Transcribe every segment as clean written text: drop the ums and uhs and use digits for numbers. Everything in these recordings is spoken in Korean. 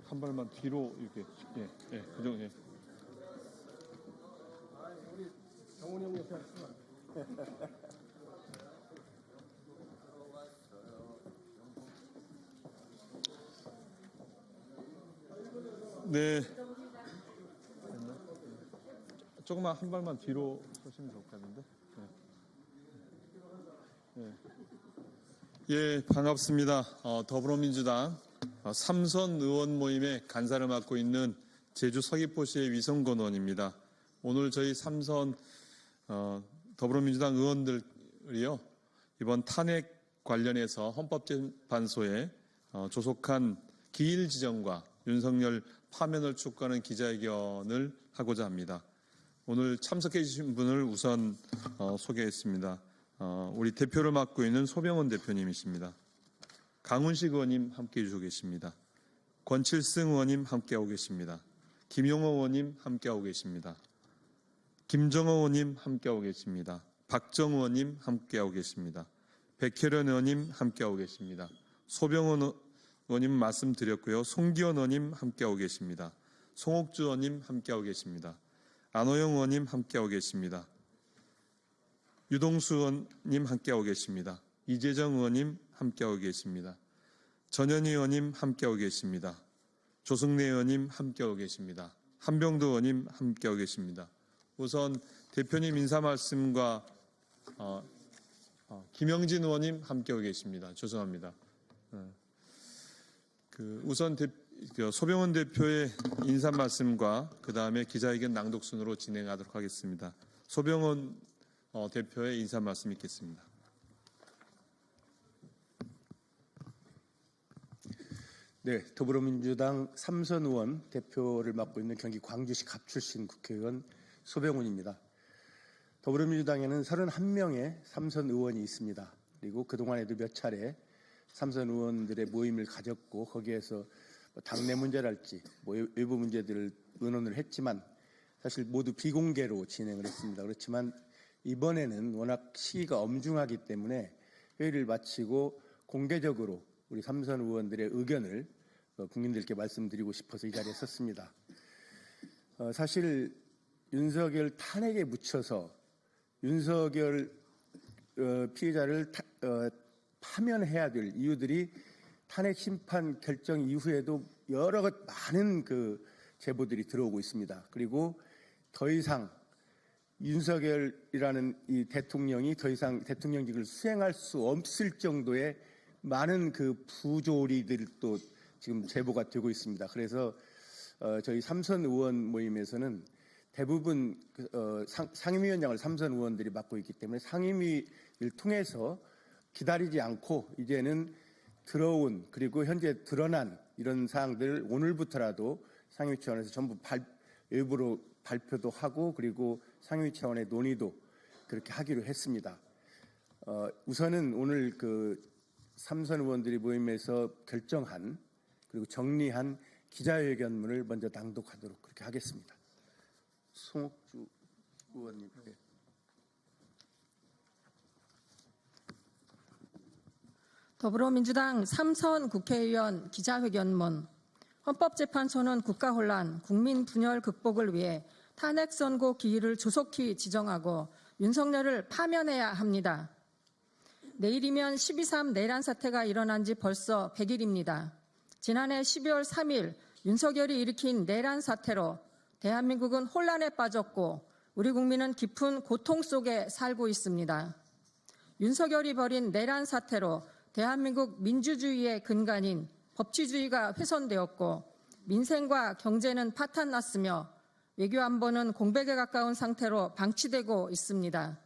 한 발만 뒤로 이렇게 그 정도. 예. 우리 정훈이 형 옆에 앉으면 네. 조금만 한 발만 뒤로 서시면 좋을 것 같은데. 예, 반갑습니다. 더불어민주당 삼선 의원 모임의 간사를 맡고 있는 제주 서귀포시의 위성건 의원입니다. 오늘 저희 삼선 더불어민주당 의원들이요, 이번 탄핵 관련해서 헌법재판소에 조속한 기일 지정과 윤석열 파면을 촉구하는 기자회견을 하고자 합니다. 오늘 참석해 주신 분을 우선 소개했습니다. 우리 대표를 맡고 있는 소병원 대표님이십니다. 강훈식 의원님 함께해 주고 계십니다. 권칠승 의원님 함께하고 계십니다. 김용호 의원님 함께하고 계십니다. 김정호 의원님 함께하고 계십니다. 박정 의원님 함께하고 계십니다. 백혜련 의원님 함께하고 계십니다. 소병원 의원님 말씀드렸고요. 송기현 의원님 함께하고 계십니다. 송옥주 의원님 함께하고 계십니다. 안호영 의원님 함께하고 계십니다. 유동수 의원님 함께하고 계십니다. 이재정 의원님 함께하고 계십니다. 전현희 의원님 함께하고 계십니다. 조승래 의원님 함께하고 계십니다. 한병도 의원님 함께하고 계십니다. 우선 대표님 인사 말씀과 김영진 의원님 함께하고 계십니다. 죄송합니다. 우선 소병원 대표의 인사 말씀과 그 다음에 기자회견 낭독 순으로 진행하도록 하겠습니다. 소병원 대표의 인사 말씀 있겠습니다. 네, 더불어민주당 삼선 의원 대표를 맡고 있는 경기 광주시 갑 출신 국회의원 소병훈입니다. 더불어민주당에는 31명의 삼선 의원이 있습니다. 그리고 그동안에도 몇 차례 삼선 의원들의 모임을 가졌고 거기에서 당내 문제랄지 외부 문제들을 의논을 했지만 사실 모두 비공개로 진행을 했습니다. 그렇지만 이번에는 워낙 시기가 엄중하기 때문에 회의를 마치고 공개적으로 우리 삼선 의원들의 의견을 국민들께 말씀드리고 싶어서 이 자리에 섰습니다. 사실 윤석열 탄핵에 묻혀서 윤석열 피해자를 파면해야 될 이유들이 탄핵 심판 결정 이후에도 여러 많은 제보들이 들어오고 있습니다. 그리고 더 이상 윤석열이라는 이 대통령이 더 이상 대통령직을 수행할 수 없을 정도의 많은 부조리들도 지금 제보가 되고 있습니다. 그래서 저희 삼선 의원 모임에서는 대부분 상임위원장을 삼선 의원들이 맡고 있기 때문에 상임위를 통해서 기다리지 않고 이제는 들어온 그리고 현재 드러난 이런 사항들 오늘부터라도 상임위 차원에서 전부 외부로 발표도 하고 그리고 상임위 차원의 논의도 그렇게 하기로 했습니다. 우선은 오늘 삼선 의원들이 모임에서 결정한 그리고 정리한 기자회견문을 먼저 낭독하도록 그렇게 하겠습니다. 송옥주 의원님. 네. 더불어민주당 삼선 국회의원 기자회견문. 헌법재판소는 국가혼란, 국민분열 극복을 위해 탄핵선고 기일을 조속히 지정하고 윤석열을 파면해야 합니다. 내일이면 12.3 내란 사태가 일어난 지 벌써 100일입니다. 지난해 12월 3일 윤석열이 일으킨 내란 사태로 대한민국은 혼란에 빠졌고 우리 국민은 깊은 고통 속에 살고 있습니다. 윤석열이 벌인 내란 사태로 대한민국 민주주의의 근간인 법치주의가 훼손되었고 민생과 경제는 파탄났으며 외교안보는 공백에 가까운 상태로 방치되고 있습니다.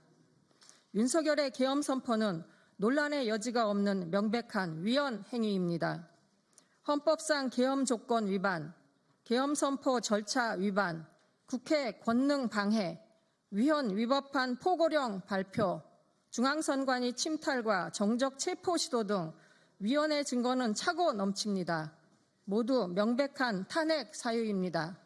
윤석열의 계엄 선포는 논란의 여지가 없는 명백한 위헌 행위입니다. 헌법상 계엄 조건 위반, 계엄 선포 절차 위반, 국회 권능 방해, 위헌 위법한 포고령 발표, 중앙선관위 침탈과 정적 체포 시도 등 위헌의 증거는 차고 넘칩니다. 모두 명백한 탄핵 사유입니다.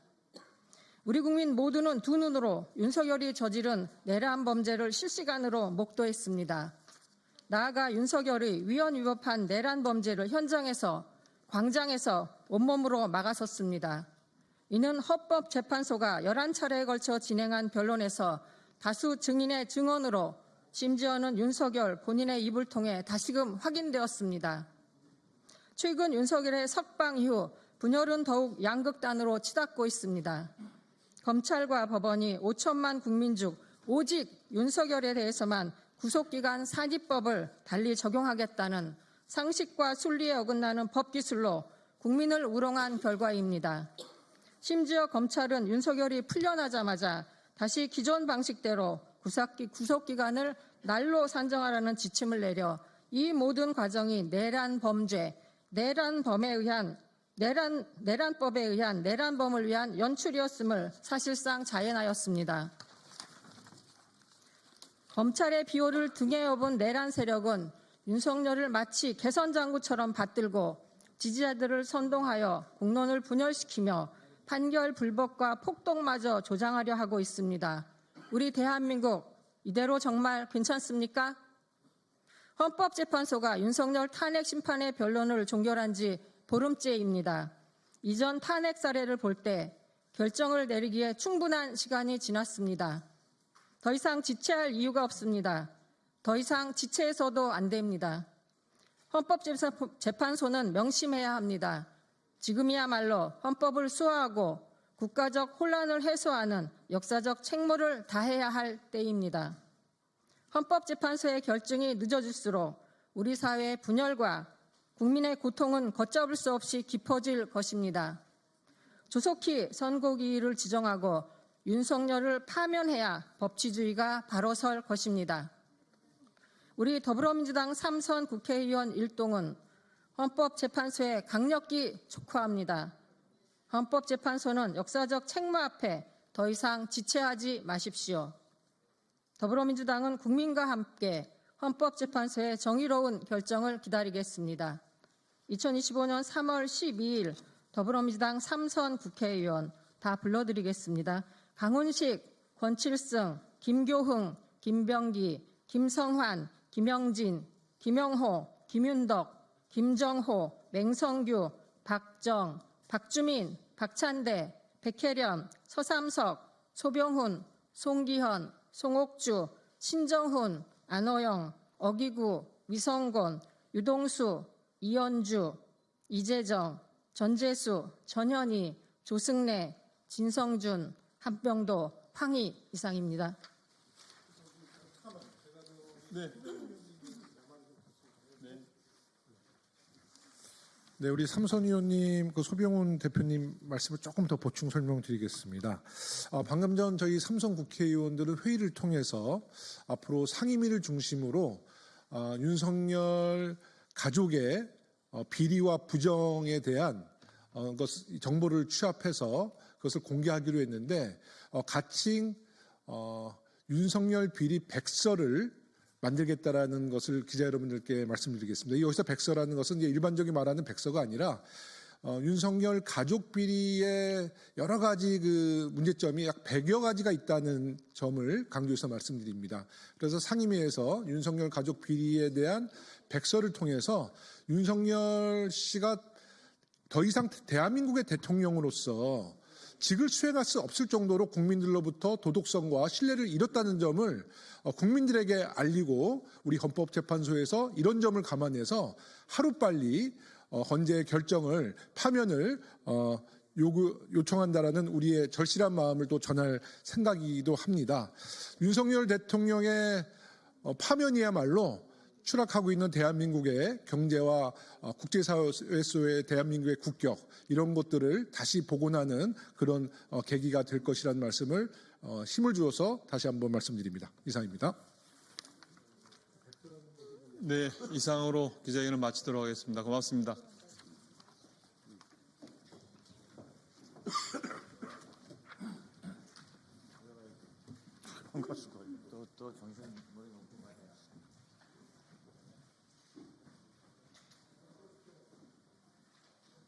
우리 국민 모두는 두 눈으로 윤석열이 저지른 내란 범죄를 실시간으로 목도했습니다. 나아가 윤석열의 위헌 위법한 내란 범죄를 현장에서, 광장에서 온몸으로 막아섰습니다. 이는 헌법재판소가 11차례에 걸쳐 진행한 변론에서 다수 증인의 증언으로 심지어는 윤석열 본인의 입을 통해 다시금 확인되었습니다. 최근 윤석열의 석방 이후 분열은 더욱 양극단으로 치닫고 있습니다. 검찰과 법원이 5천만 국민 중 오직 윤석열에 대해서만 구속기간 산입법을 달리 적용하겠다는 상식과 순리에 어긋나는 법기술로 국민을 우롱한 결과입니다. 심지어 검찰은 윤석열이 풀려나자마자 다시 기존 방식대로 구속기간을 날로 산정하라는 지침을 내려 이 모든 과정이 내란법에 의한 내란범을 위한 연출이었음을 사실상 자행하였습니다. 검찰의 비호를 등에 업은 내란 세력은 윤석열을 마치 개선장구처럼 받들고 지지자들을 선동하여 공론을 분열시키며 판결 불법과 폭동마저 조장하려 하고 있습니다. 우리 대한민국 이대로 정말 괜찮습니까? 헌법재판소가 윤석열 탄핵 심판의 변론을 종결한 지 보름째입니다. 이전 탄핵 사례를 볼 때 결정을 내리기에 충분한 시간이 지났습니다. 더 이상 지체할 이유가 없습니다. 더 이상 지체해서도 안 됩니다. 헌법재판소는 명심해야 합니다. 지금이야말로 헌법을 수호하고 국가적 혼란을 해소하는 역사적 책무를 다해야 할 때입니다. 헌법재판소의 결정이 늦어질수록 우리 사회의 분열과 국민의 고통은 걷잡을 수 없이 깊어질 것입니다. 조속히 선고기일을 지정하고 윤석열을 파면해야 법치주의가 바로 설 것입니다. 우리 더불어민주당 3선 국회의원 일동은 헌법재판소에 강력히 촉구합니다. 헌법재판소는 역사적 책무 앞에 더 이상 지체하지 마십시오. 더불어민주당은 국민과 함께 헌법재판소의 정의로운 결정을 기다리겠습니다. 2025년 3월 12일 더불어민주당 3선 국회의원 다 불러드리겠습니다. 강훈식, 권칠승, 김교흥, 김병기, 김성환, 김영진, 김영호, 김윤덕, 김정호, 맹성규, 박정, 박주민, 박찬대, 백혜련, 서삼석, 소병훈, 송기현, 송옥주, 신정훈, 안호영, 어기구, 위성곤, 유동수, 이현주, 이재정, 전재수, 전현희, 조승래, 진성준, 한병도, 황희 이상입니다. 네, 우리 삼선 의원님, 소병훈 대표님 말씀을 조금 더 보충 설명드리겠습니다. 방금 전 저희 삼선 국회의원들은 회의를 통해서 앞으로 상임위를 중심으로 윤석열 가족의 비리와 부정에 대한 정보를 취합해서 그것을 공개하기로 했는데 가칭 윤석열 비리 백서를 만들겠다라는 것을 기자 여러분들께 말씀드리겠습니다. 여기서 백서라는 것은 이제 일반적인 말하는 백서가 아니라 윤석열 가족 비리의 여러 가지 그 문제점이 약 100여 가지가 있다는 점을 강조해서 말씀드립니다. 그래서 상임위에서 윤석열 가족 비리에 대한 백서를 통해서 윤석열 씨가 더 이상 대한민국의 대통령으로서 직을 수행할 수 없을 정도로 국민들로부터 도덕성과 신뢰를 잃었다는 점을 국민들에게 알리고 우리 헌법재판소에서 이런 점을 감안해서 하루빨리 헌재 결정을 파면을 요청한다라는 우리의 절실한 마음을 또 전할 생각이기도 합니다. 윤석열 대통령의 파면이야말로 추락하고 있는 대한민국의 경제와 국제사회에서의 대한민국의 국격 이런 것들을 다시 복원하는 그런 계기가 될 것이라는 말씀을 힘을 주어서 다시 한번 말씀드립니다. 이상입니다. 네, 이상으로 기자회견을 마치도록 하겠습니다. 고맙습니다. 또 정신 머리 놓고 말이야.